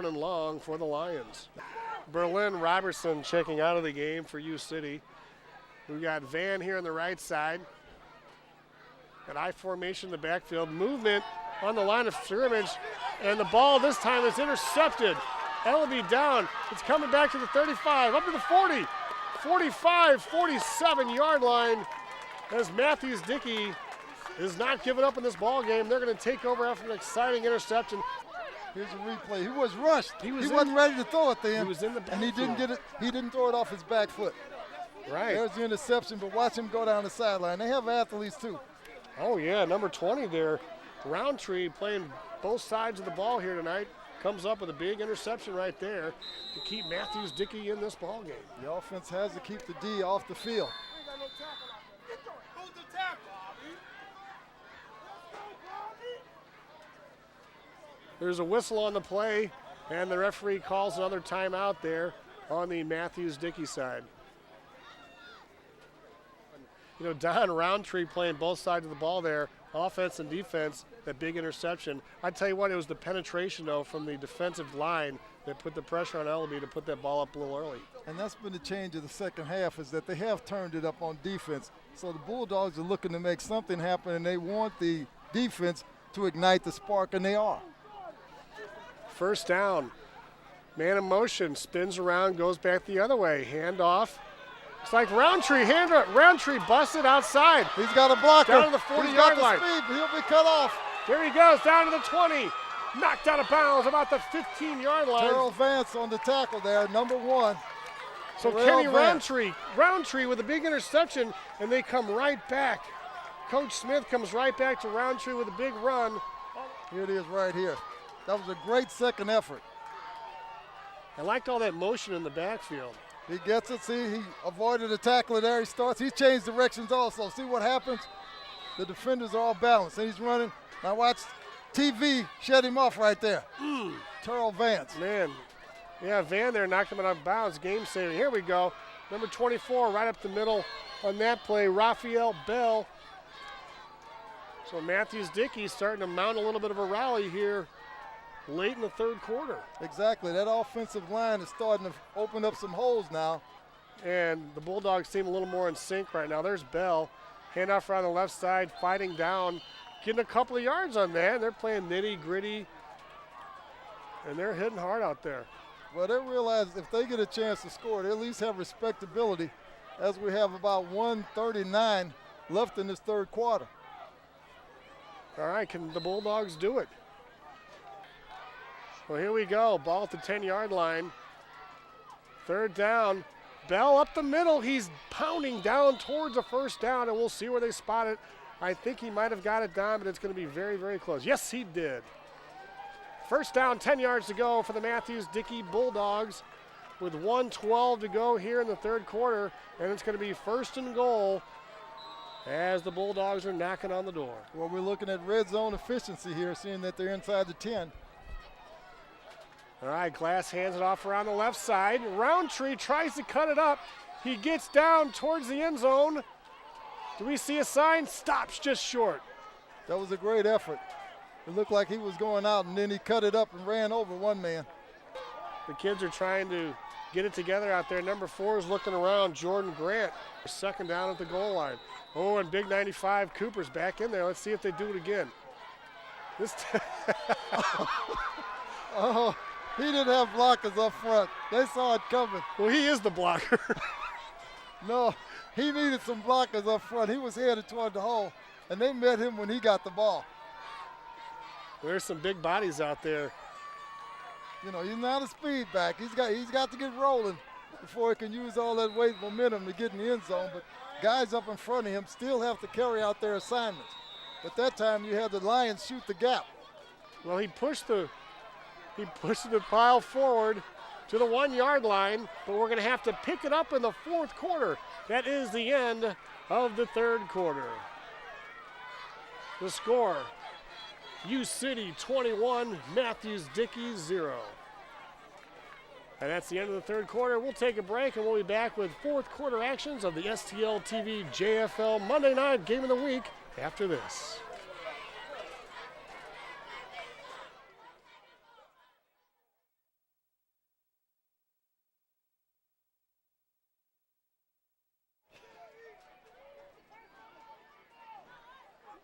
and long for the Lions. Berlin Robertson checking out of the game for U City. We've got Van here on the right side. Got I formation in the backfield. Movement on the line of scrimmage. And the ball this time is intercepted. Ellaby down. It's coming back to the 35, up to the 40, 45, 47-yard line as Matthews Dickey is not giving up in this ball game. They're going to take over after an exciting interception. Here's a replay. He was rushed. He wasn't ready to throw it then. He was in the backfield. And he didn't get it. He didn't throw it off his back foot. Right. There's the interception, but watch him go down the sideline. They have athletes too. Oh yeah, number 20 there. Roundtree playing both sides of the ball here tonight. Comes up with a big interception right there to keep Matthews Dickey in this ball game. The offense has to keep the D off the field. There's a whistle on the play, and the referee calls another timeout there on the Matthews Dickey side. You know, Don Roundtree playing both sides of the ball there, offense and defense, that big interception. I tell you what, it was the penetration, though, from the defensive line that put the pressure on Ellaby to put that ball up a little early. And that's been the change of the second half, is that they have turned it up on defense. So the Bulldogs are looking to make something happen, and they want the defense to ignite the spark, and they are. First down. Man in motion, spins around, goes back the other way. Hand off. It's like Roundtree, Roundtree busted outside. He's got a blocker. Down to the 40-yard line. Speed, but he'll be cut off. There he goes, down to the 20. Knocked out of bounds about the 15-yard line. Terrell Vance on the tackle there, number 1. So Kenny Roundtree with a big interception, and they come right back. Coach Smith comes right back to Roundtree with a big run. Here it is right here. That was a great second effort. I liked all that motion in the backfield. He gets it. See, he avoided a tackler there. He starts. He's changed directions also. See what happens? The defenders are all balanced, and he's running. Now watch TV shed him off right there. Terrell Vance. Man, yeah, Van there knocked him out of bounds. Game saving. Here we go. Number 24 right up the middle on that play, Raphael Bell. So Matthews Dickey starting to mount a little bit of a rally here late in the third quarter. Exactly. That offensive line is starting to open up some holes now. And the Bulldogs seem a little more in sync right now. There's Bell. Handoff around the left side, fighting down, getting a couple of yards on that. They're playing nitty-gritty, and they're hitting hard out there. Well, they realize if they get a chance to score, they at least have respectability, as we have about 1:39 left in this third quarter. All right, can the Bulldogs do it? Well, here we go. Ball at the 10-yard line. Third down. Bell up the middle. He's pounding down towards a first down, and we'll see where they spot it. I think he might have got it down, but it's going to be very, very close. Yes, he did. First down, 10 yards to go for the Matthews Dickey Bulldogs with 1:12 to go here in the third quarter, and it's going to be first and goal as the Bulldogs are knocking on the door. Well, we're looking at red zone efficiency here, seeing that they're inside the 10. All right, Glass hands it off around the left side. Roundtree tries to cut it up. He gets down towards the end zone. Do we see a sign? Stops just short. That was a great effort. It looked like he was going out, and then he cut it up and ran over one man. The kids are trying to get it together out there. Number 4 is looking around, Jordan Grant. Second down at the goal line. Oh, and Big 95 Cooper's back in there. Let's see if they do it again. This Oh. He didn't have blockers up front. They saw it coming. Well, he is the blocker. No, he needed some blockers up front. He was headed toward the hole, and they met him when he got the ball. There's some big bodies out there. You know, he's not a speed back. He's got to get rolling before he can use all that weight momentum to get in the end zone. But guys up in front of him still have to carry out their assignments. But that time you had the Lions shoot the gap. Well, he pushed the pile forward to the 1-yard line, but we're going to have to pick it up in the fourth quarter. That is the end of the third quarter. The score, U City 21, Matthews Dickey 0. And that's the end of the third quarter. We'll take a break, and we'll be back with fourth quarter actions of the STL TV JFL Monday Night Game of the Week after this.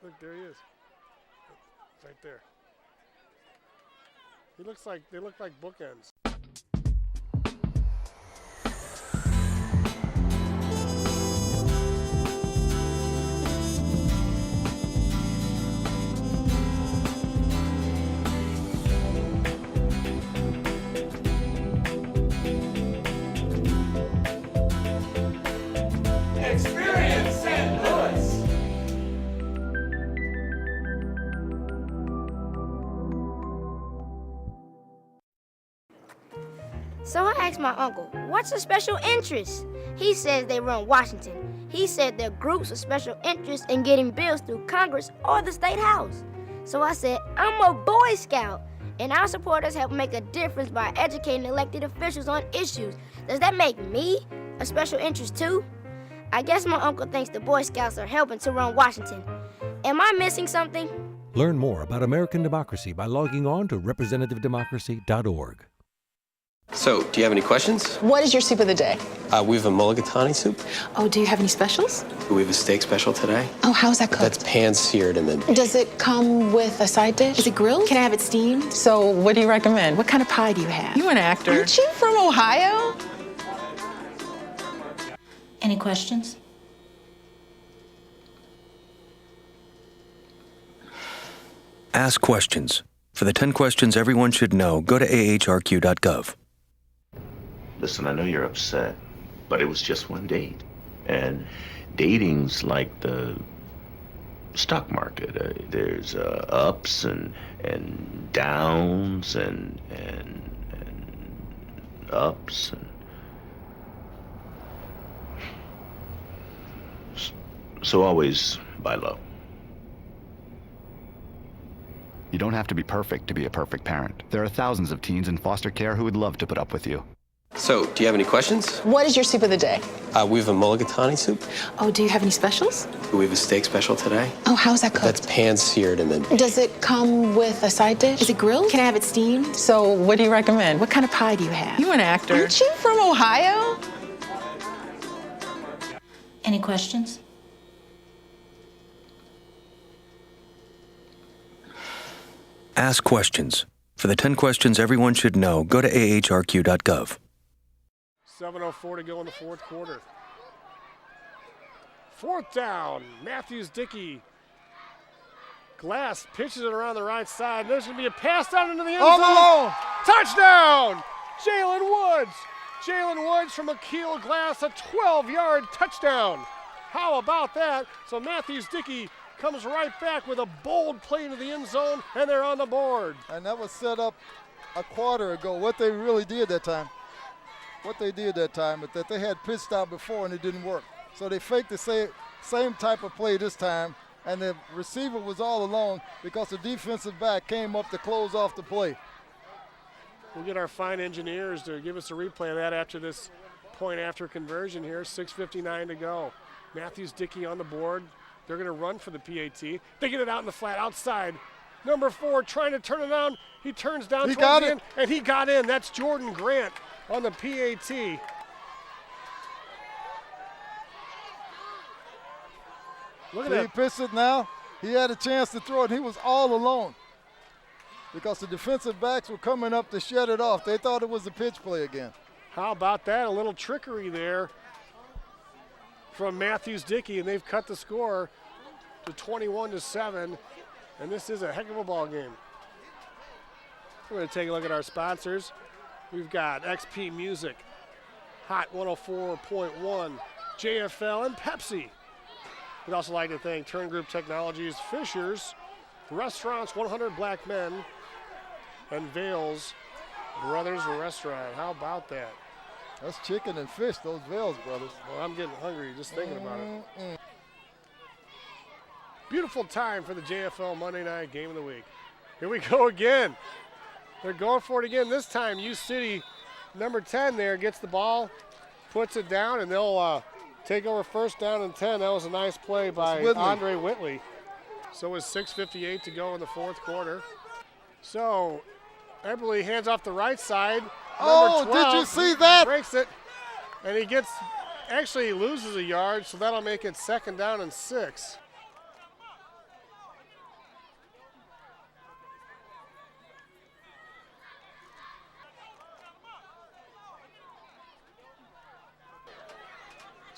Look, there he is. Right there. They look like bookends. Experience St. Louis. So I asked my uncle, what's a special interest? He says they run Washington. He said they're groups of special interest in getting bills through Congress or the State House. So I said, I'm a Boy Scout, and our supporters help make a difference by educating elected officials on issues. Does that make me a special interest too? I guess my uncle thinks the Boy Scouts are helping to run Washington. Am I missing something? Learn more about American democracy by logging on to representativedemocracy.org. So, do you have any questions? What is your soup of the day? We have a mulligatawny soup. Oh, do you have any specials? We have a steak special today. Oh, how's that cooked? That's pan-seared and then... Does it come with a side dish? Is it grilled? Can I have it steamed? So, what do you recommend? What kind of pie do you have? You're an actor. Aren't you from Ohio? Any questions? Ask questions. For the 10 questions everyone should know, go to ahrq.gov. Listen, I know you're upset, but it was just one date. And dating's like the stock market. There's ups and downs and ups and... So always buy low. You don't have to be perfect to be a perfect parent. There are thousands of teens in foster care who would love to put up with you. So, do you have any questions? What is your soup of the day? We have a mulligatawny soup. Oh, do you have any specials? We have a steak special today. Oh, how's that cooked? That's pan-seared and then... Does it come with a side dish? Is it grilled? Can I have it steamed? So, what do you recommend? What kind of pie do you have? You're an actor. Aren't you from Ohio? Any questions? Ask questions. For the 10 questions everyone should know, go to ahrq.gov. 7:04 to go in the fourth quarter. Fourth down. Matthews Dickey. Glass pitches it around the right side. There's going to be a pass down into the end zone. All alone. Touchdown! Jalen Woods. Jalen Woods from Akil Glass, a 12-yard touchdown. How about that? So Matthews Dickey comes right back with a bold play into the end zone, and they're on the board. And that was set up a quarter ago. What they really did that time, is that they had pitched out before and it didn't work. So they faked the same type of play this time, and the receiver was all alone because the defensive back came up to close off the play. We'll get our fine engineers to give us a replay of that after this point after conversion here. 6:59 to go. Matthews Dickey on the board. They're going to run for the PAT. They get it out in the flat outside. Number 4 trying to turn it on. He turns down towards the end, and he got in. That's Jordan Grant on the PAT. Look at that. He pitched it now. He had a chance to throw it. He was all alone because the defensive backs were coming up to shut it off. They thought it was a pitch play again. How about that? A little trickery there from Matthews Dickey, and they've cut the score to 21-7, and this is a heck of a ball game. We're going to take a look at our sponsors. We've got XP Music, Hot 104.1, JFL, and Pepsi. We'd also like to thank Turn Group Technologies, Fishers, Restaurants 100 Black Men, and Vales Brothers Restaurant. How about that? That's chicken and fish, those Vales brothers. Well, I'm getting hungry just thinking about it. Beautiful time for the JFL Monday night game of the week. Here we go again. They're going for it again. This time, U City, number 10 there, gets the ball, puts it down, and they'll take over first down and 10. That was a nice play by Andre Whitley. So it's 6:58 to go in the fourth quarter. So Eberle hands off the right side. Oh, 12, did you see that? Breaks it, and he actually loses a yard, so that'll make it second down and 6.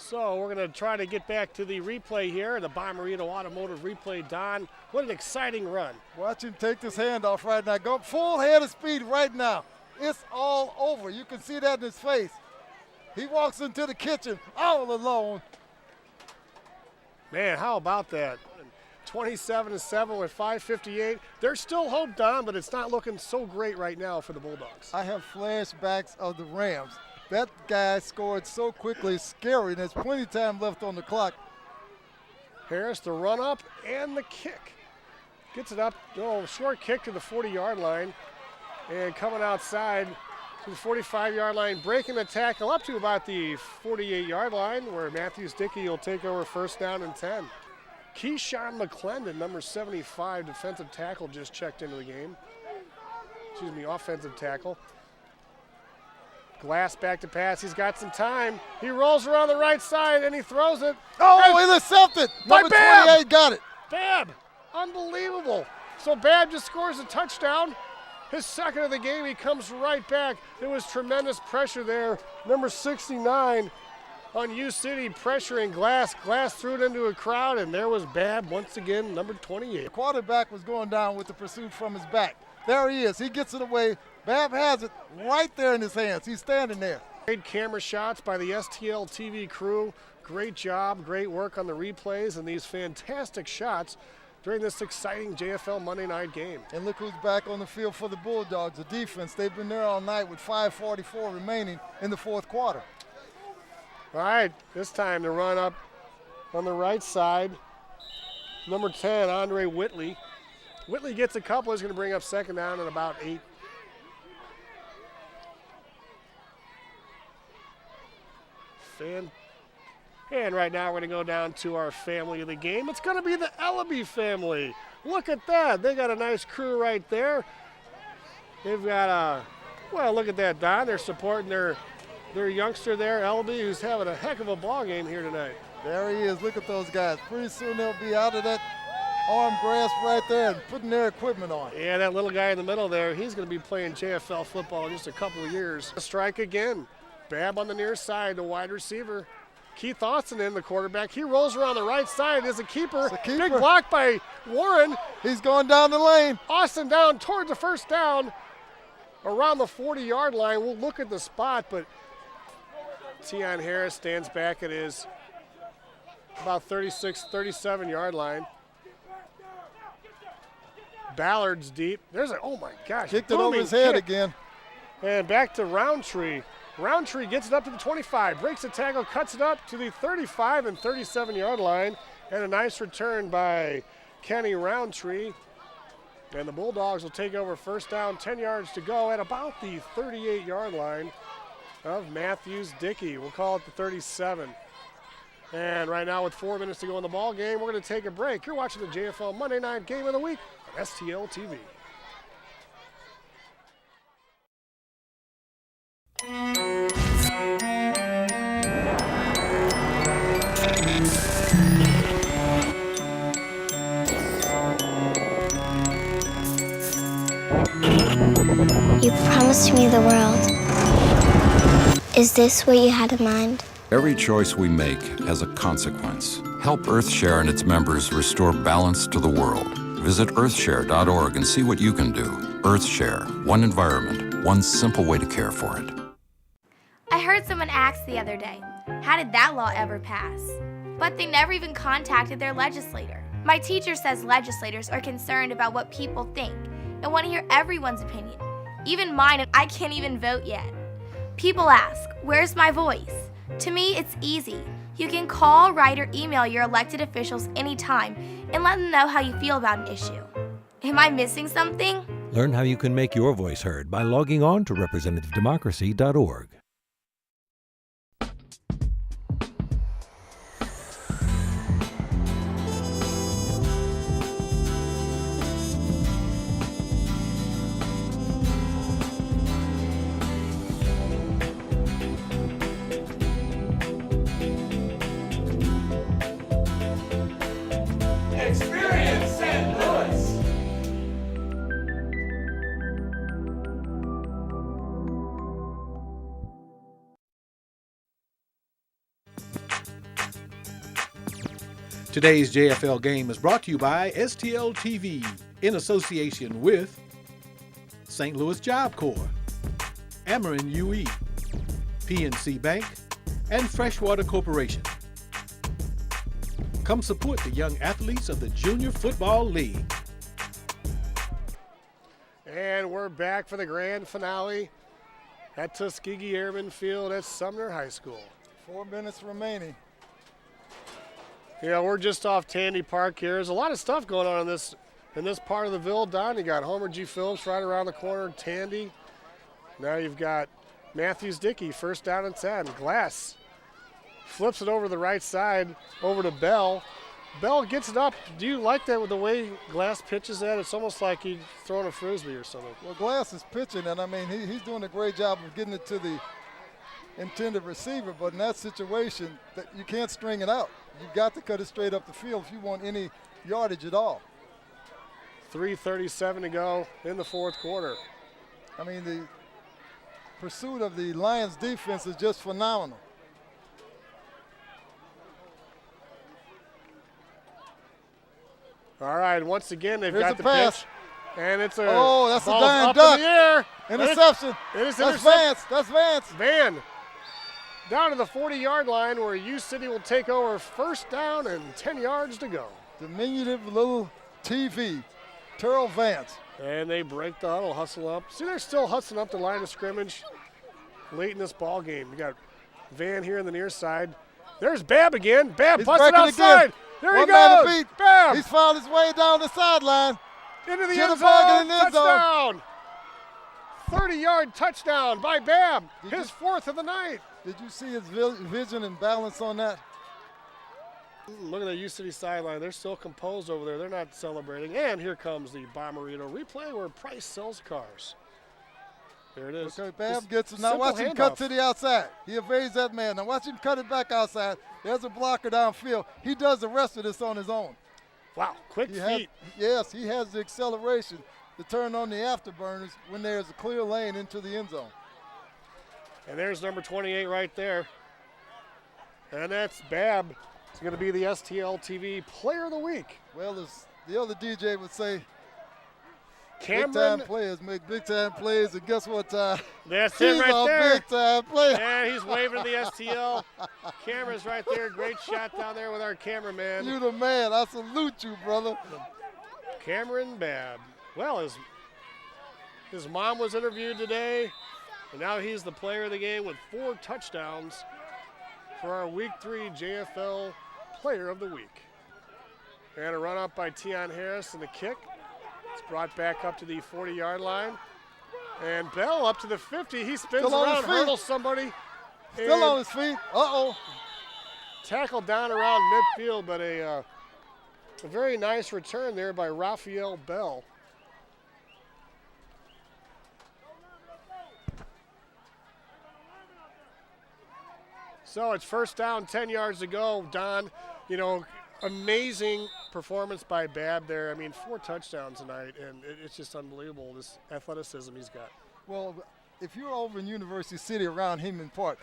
So we're going to try to get back to the replay here, the Bommarito Automotive replay. Don, what an exciting run. Watch him take this handoff right now. Go full head of speed right now. It's all over. You can see that in his face. He walks into the kitchen all alone. Man, how about that? 27-7 with 5:58. There's still hope, Don, but it's not looking so great right now for the Bulldogs. I have flashbacks of the Rams. That guy scored so quickly, it's scary, and there's plenty of time left on the clock. Harris, the run up and the kick. Gets it up, short kick to the 40-yard line. And coming outside to the 45-yard line, breaking the tackle up to about the 48-yard line, where Matthews Dickey will take over first down and 10. Keyshawn McClendon, number 75, defensive tackle, just checked into the game. Offensive tackle. Glass back to pass. He's got some time. He rolls around the right side and he throws it. Oh, intercepted. Number 28 got it. Babb, unbelievable. So Babb just scores a touchdown. His second of the game, he comes right back. There was tremendous pressure there. Number 69 on U-City pressuring Glass. Glass threw it into a crowd, and there was Babb once again, number 28. The quarterback was going down with the pursuit from his back. There he is. He gets it away. Babb has it right there in his hands. He's standing there. Great camera shots by the STL TV crew. Great job, great work on the replays and these fantastic shots during this exciting JFL Monday night game. And look who's back on the field for the Bulldogs, the defense. They've been there all night with 5:44 remaining in the fourth quarter. All right, this time the run up on the right side. Number 10, Andre Whitley. Whitley gets a couple. He's going to bring up second down at about 8. And right now we're going to go down to our family of the game. It's going to be the Ellaby family. Look at that. They got a nice crew right there. They've got look at that, Don. They're supporting their youngster there, Ellaby, who's having a heck of a ball game here tonight. There he is. Look at those guys. Pretty soon they'll be out of that arm grasp right there and putting their equipment on. Yeah, that little guy in the middle there, he's going to be playing JFL football in just a couple of years. A strike again. Babb on the near side, the wide receiver. Keith Austin in the quarterback. He rolls around the right side as a keeper. Big block by Warren. He's going down the lane. Austin down towards the first down around the 40-yard line. We'll look at the spot, but Tion Harris stands back at his about 36, 37-yard line. Ballard's deep. There's oh my gosh. Kicked it over his head again. And back to Roundtree. Roundtree gets it up to the 25, breaks the tackle, cuts it up to the 35 and 37-yard line. And a nice return by Kenny Roundtree. And the Bulldogs will take over first down, 10 yards to go at about the 38-yard line of Matthews Dickey. We'll call it the 37. And right now with 4 minutes to go in the ball game, we're going to take a break. You're watching the JFL Monday Night Game of the Week on STL TV. You promised me the world. Is this what you had in mind? Every choice we make has a consequence. Help EarthShare and its members restore balance to the world. Visit earthshare.org and see what you can do. EarthShare, one environment, one simple way to care for it. I heard someone ask the other day, how did that law ever pass? But they never even contacted their legislator. My teacher says legislators are concerned about what people think and want to hear everyone's opinion, even mine, and I can't even vote yet. People ask, where's my voice? To me, it's easy. You can call, write, or email your elected officials anytime and let them know how you feel about an issue. Am I missing something? Learn how you can make your voice heard by logging on to representativedemocracy.org. Experience St. Louis. Today's JFL game is brought to you by STL TV in association with St. Louis Job Corps, Ameren UE, PNC Bank, and Freshwater Corporation. Come support the young athletes of the Junior Football League. And we're back for the grand finale at Tuskegee Airmen Field at Sumner High School. 4 minutes remaining. Yeah, we're just off Tandy Park here. There's a lot of stuff going on in this part of the Ville. Don, you got Homer G. Phillips right around the corner, Tandy. Now you've got Matthews Dickey, first down and 10. Glass flips it over to the right side, over to Bell. Bell gets it up. Do you like that with the way Glass pitches that? It's almost like he's throwing a Frisbee or something. Well, Glass is pitching, and I mean, he's doing a great job of getting it to the intended receiver, but in that situation, that you can't string it out. You've got to cut it straight up the field if you want any yardage at all. 3:37 to go in the fourth quarter. I mean, the pursuit of the Lions defense is just phenomenal. All right, once again, they've Here's got the the pass. pitch. And it's a that's a ball's dying up duck. in the air. Interception. That's Vance. That's Vance. Van down to the 40-yard line where U City will take over, first down and 10 yards to go. Diminutive little TV, Terrell Vance. And they break the huddle, hustle up. See, they're still hustling up the line of scrimmage late in this ball game. You got Van here on the near side. There's Babb again. Babb busted outside. Again. There he One man goes. to beat. Babb He's found his way down the sideline. into the Get end the ball, get zone. in the end zone. Touchdown. 30-yard touchdown by Babb. His fourth of the night. Did you see his vision and balance on that? Look at the U City sideline. They're still composed over there. They're not celebrating. And here comes the Bomberito replay where Price sells cars. There it is. Okay, Babb gets it. Now watch him cut to the outside. He evades that man. Now watch him cut it back outside. There's a blocker downfield. He does the rest of this on his own. Wow, quick feet. Yes, he has the acceleration to turn on the afterburners when there's a clear lane into the end zone. And there's number 28 right there. And that's Babb. It's going to be the STL TV Player of the Week. Well, as the other DJ would say, Cameron. Big-time players make big-time plays, and guess what, Ty? That's it right there. Big-time player. Yeah, he's waving to the STL. Camera's right there. Great shot down there with our cameraman. You the man. I salute you, brother. Cameron Babb. Well, his mom was interviewed today, and now he's the player of the game with 4 touchdowns for our Week 3 JFL Player of the Week. And a run up by Tion Harris and the kick. It's brought back up to the 40-yard line. And Bell up to the 50. He spins Still around, hurdles somebody. Still on his feet. Uh-oh. Tackled down around midfield, but a very nice return there by Raphael Bell. So it's first down, 10 yards to go. Don, you know, amazing performance by Babb there. I mean, 4 touchdowns tonight, and it's just unbelievable, this athleticism he's got. Well, if you're over in University City around Heman Park,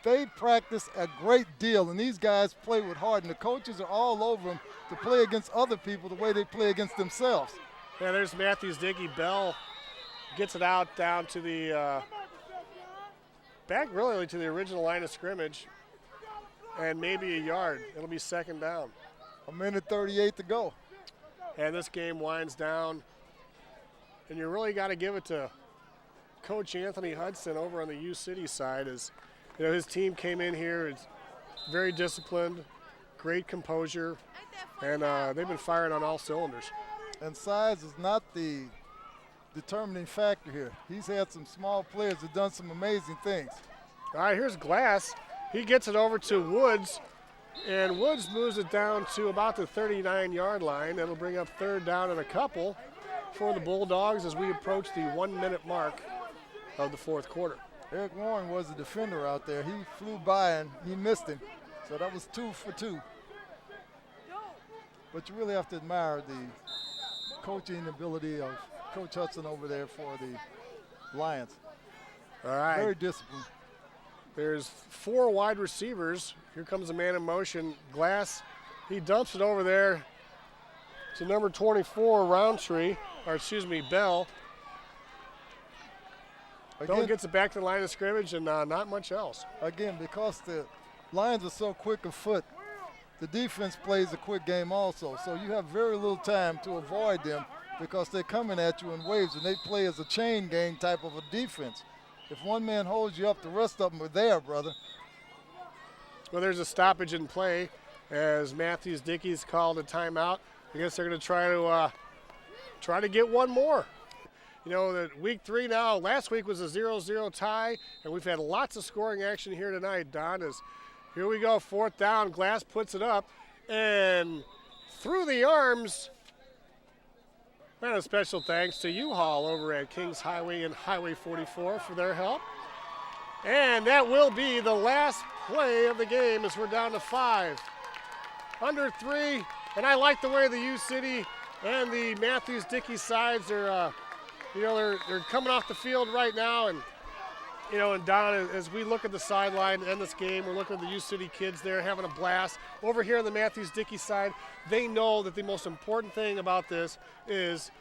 they practice a great deal, and these guys play with heart, and the coaches are all over them to play against other people the way they play against themselves. Yeah, there's Matthews Dickey. Bell gets it out down to the back really to the original line of scrimmage, and maybe a yard. It'll be second down. 1:38 to go. And this game winds down, and you really got to give it to Coach Anthony Hudson over on the U City side. As you know, his team came in here, it's very disciplined, great composure, and they've been firing on all cylinders. And size is not the determining factor here. He's had some small players that done some amazing things. All right, here's Glass. He gets it over to Woods, and Woods moves it down to about the 39-yard line. That'll bring up third down and a couple for the Bulldogs as we approach the 1-minute mark of the fourth quarter. Eric Warren was the defender out there. He flew by and he missed him. So that was 2 for 2. But you really have to admire the coaching ability of Coach Hudson over there for the Lions. All right. Very disciplined. There's 4 wide receivers. Here comes a man in motion. Glass He dumps it over there to number 24, Roundtree, or excuse me, Bell. Bell gets it back to the line of scrimmage and not much else. Again, because the Lions are so quick of foot, the defense plays a quick game also. So you have very little time to avoid them because they're coming at you in waves, and they play as a chain gang type of a defense. If one man holds you up, the rest of them are there, brother. Well, there's a stoppage in play as Matthews Dickey's called a timeout. I guess they're going to try to get one more. You know, that week 3 now, last week was a 0-0 tie, and we've had lots of scoring action here tonight, Don. As here we go, 4th down, Glass puts it up, and through the arms, and a special thanks to U-Haul over at Kings Highway and Highway 44 for their help. And that will be the last play of the game as we're down to 5. Under 3, and I like the way the U-City and the Matthews Dickey sides are, they're coming off the field right now. And, and Don, as we look at the sideline and this game, we're looking at the U-City kids there having a blast. Over here on the Matthews Dickey side, they know that the most important thing about this is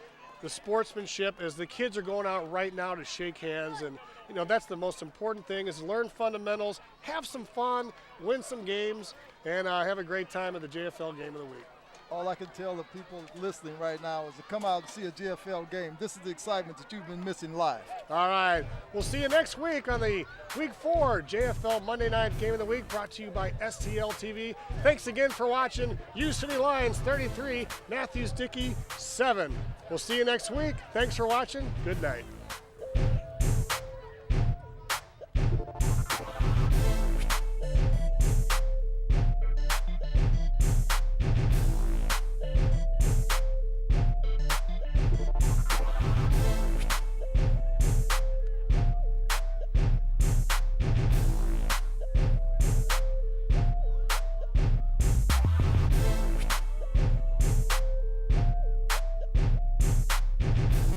the sportsmanship, as the kids are going out right now to shake hands. And, that's the most important thing, is learn fundamentals, have some fun, win some games, and have a great time at the JFL Game of the Week. All I can tell the people listening right now is to come out and see a JFL game. This is the excitement that you've been missing live. All right. We'll see you next week on the Week 4 JFL Monday Night Game of the Week, brought to you by STL TV. Thanks again for watching. U-City Lions 33, Matthews Dickey 7. We'll see you next week. Thanks for watching. Good night.